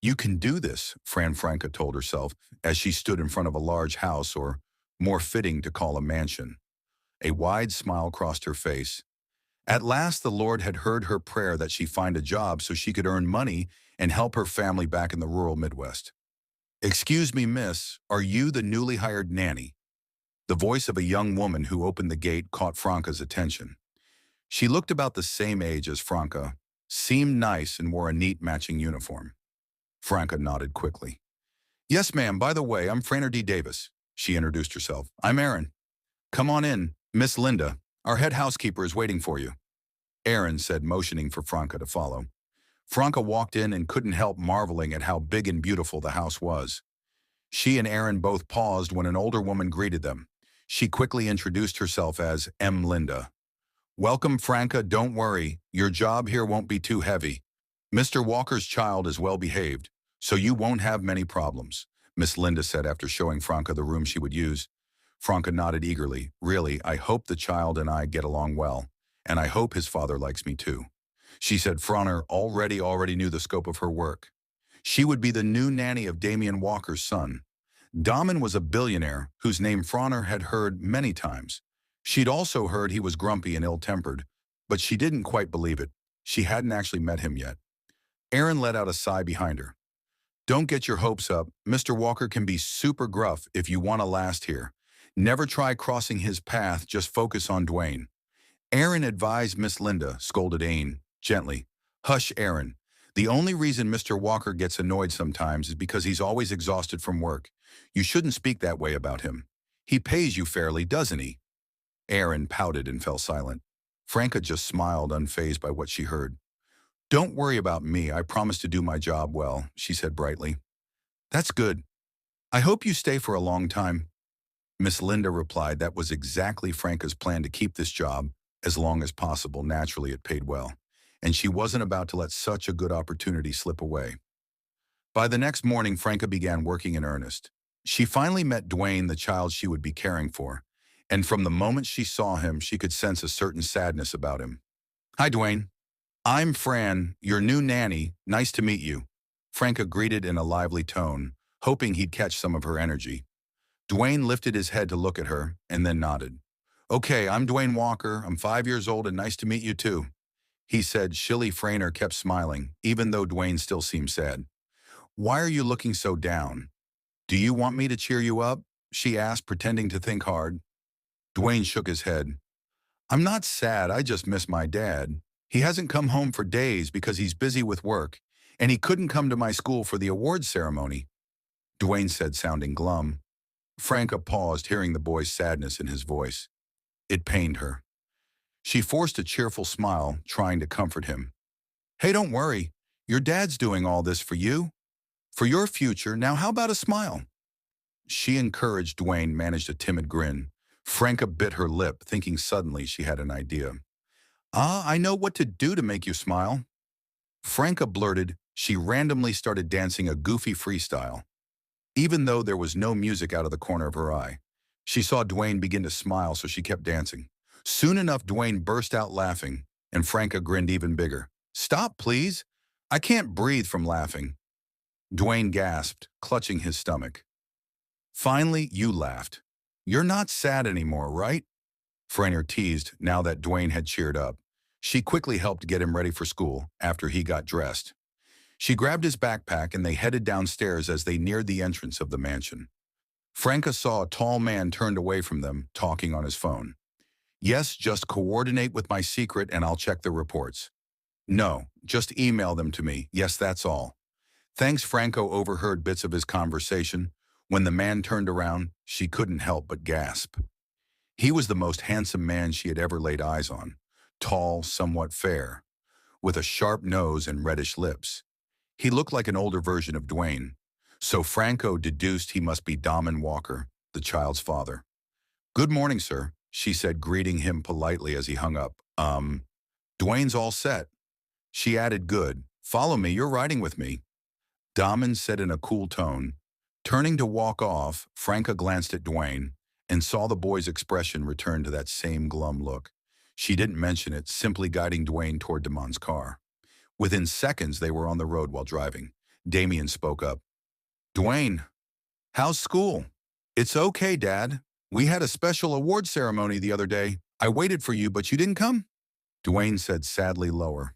You can do this, Franca told herself as she stood in front of a large house, or more fitting to call a mansion. A wide smile crossed her face. At last the Lord had heard her prayer that she find a job so she could earn money and help her family back in the rural Midwest. "Excuse me, miss, are you the newly hired nanny?" The voice of a young woman who opened the gate caught Franca's attention. She looked about the same age as Franca, seemed nice, and wore a neat matching uniform. Franca nodded quickly. "Yes, ma'am. By the way, I'm Frainer D. Davis." She introduced herself. "I'm Erin. Come on in, Miss Linda. Our head housekeeper is waiting for you." Erin said, motioning for Franca to follow. Franca walked in and couldn't help marveling at how big and beautiful the house was. She and Erin both paused when an older woman greeted them. She quickly introduced herself as M. Linda. "Welcome, Franca. Don't worry. Your job here won't be too heavy. Mr. Walker's child is well behaved, so you won't have many problems," Miss Linda said after showing Franca the room she would use. Franca nodded eagerly. "Really, I hope the child and I get along well, and I hope his father likes me too." She said Frainer already knew the scope of her work. She would be the new nanny of Damian Walker's son. Daman was a billionaire whose name Frainer had heard many times. She'd also heard he was grumpy and ill-tempered, but she didn't quite believe it. She hadn't actually met him yet. Erin let out a sigh behind her. "Don't get your hopes up. Mr. Walker can be super gruff if you want to last here. Never try crossing his path, just focus on Dwayne." Erin advised Miss Linda, scolded Ain gently. "Hush, Erin. The only reason Mr. Walker gets annoyed sometimes is because he's always exhausted from work. You shouldn't speak that way about him. He pays you fairly, doesn't he?" Erin pouted and fell silent. Franca just smiled, unfazed by what she heard. "Don't worry about me. I promise to do my job well," she said brightly. "That's good. I hope you stay for a long time." Miss Linda replied that was exactly Franca's plan, to keep this job as long as possible. Naturally, it paid well, and she wasn't about to let such a good opportunity slip away. By the next morning, Franca began working in earnest. She finally met Dwayne, the child she would be caring for, and from the moment she saw him, she could sense a certain sadness about him. "Hi, Dwayne. I'm Fran, your new nanny. Nice to meet you," Franca greeted in a lively tone, hoping he'd catch some of her energy. Dwayne lifted his head to look at her, and then nodded. "Okay, I'm Dwayne Walker. I'm 5 years old, and nice to meet you too," he said. Shilly Frainer kept smiling, even though Dwayne still seemed sad. "Why are you looking so down? Do you want me to cheer you up?" she asked, pretending to think hard. Dwayne shook his head. "I'm not sad, I just miss my dad. He hasn't come home for days because he's busy with work, and he couldn't come to my school for the awards ceremony," Dwayne said, sounding glum. Franca paused, hearing the boy's sadness in his voice. It pained her. She forced a cheerful smile, trying to comfort him. "Hey, don't worry. Your dad's doing all this for you. For your future. Now how about a smile?" She encouraged. Dwayne managed a timid grin. Franca bit her lip, thinking suddenly she had an idea. I know what to do to make you smile." Franca blurted. She randomly started dancing a goofy freestyle. Even though there was no music out of the corner of her eye, she saw Dwayne begin to smile, so she kept dancing. Soon enough, Dwayne burst out laughing, and Franca grinned even bigger. "Stop, please. I can't breathe from laughing." Dwayne gasped, clutching his stomach. "Finally, you laughed. You're not sad anymore, right?" Frainer teased, now that Dwayne had cheered up. She quickly helped get him ready for school after he got dressed. She grabbed his backpack and they headed downstairs. As they neared the entrance of the mansion, Franca saw a tall man turned away from them, talking on his phone. "Yes, just coordinate with my secret and I'll check the reports." "No, just email them to me. Yes, that's all." Thanks. Franco overheard bits of his conversation. When the man turned around, she couldn't help but gasp. He was the most handsome man she had ever laid eyes on. Tall, somewhat fair, with a sharp nose and reddish lips. He looked like an older version of Dwayne, so Franco deduced he must be Daman Walker, the child's father. "Good morning, sir," she said, greeting him politely as he hung up. Dwayne's all set." She added, "Good. Follow me, you're riding with me," Daman said in a cool tone. Turning to walk off, Franca glanced at Dwayne and saw the boy's expression return to that same glum look. She didn't mention it, simply guiding Dwayne toward Damon's car. Within seconds, they were on the road while driving. Damien spoke up. Dwayne, how's school? It's okay, Dad. We had a special award ceremony the other day. I waited for you, but you didn't come? Dwayne said sadly lower.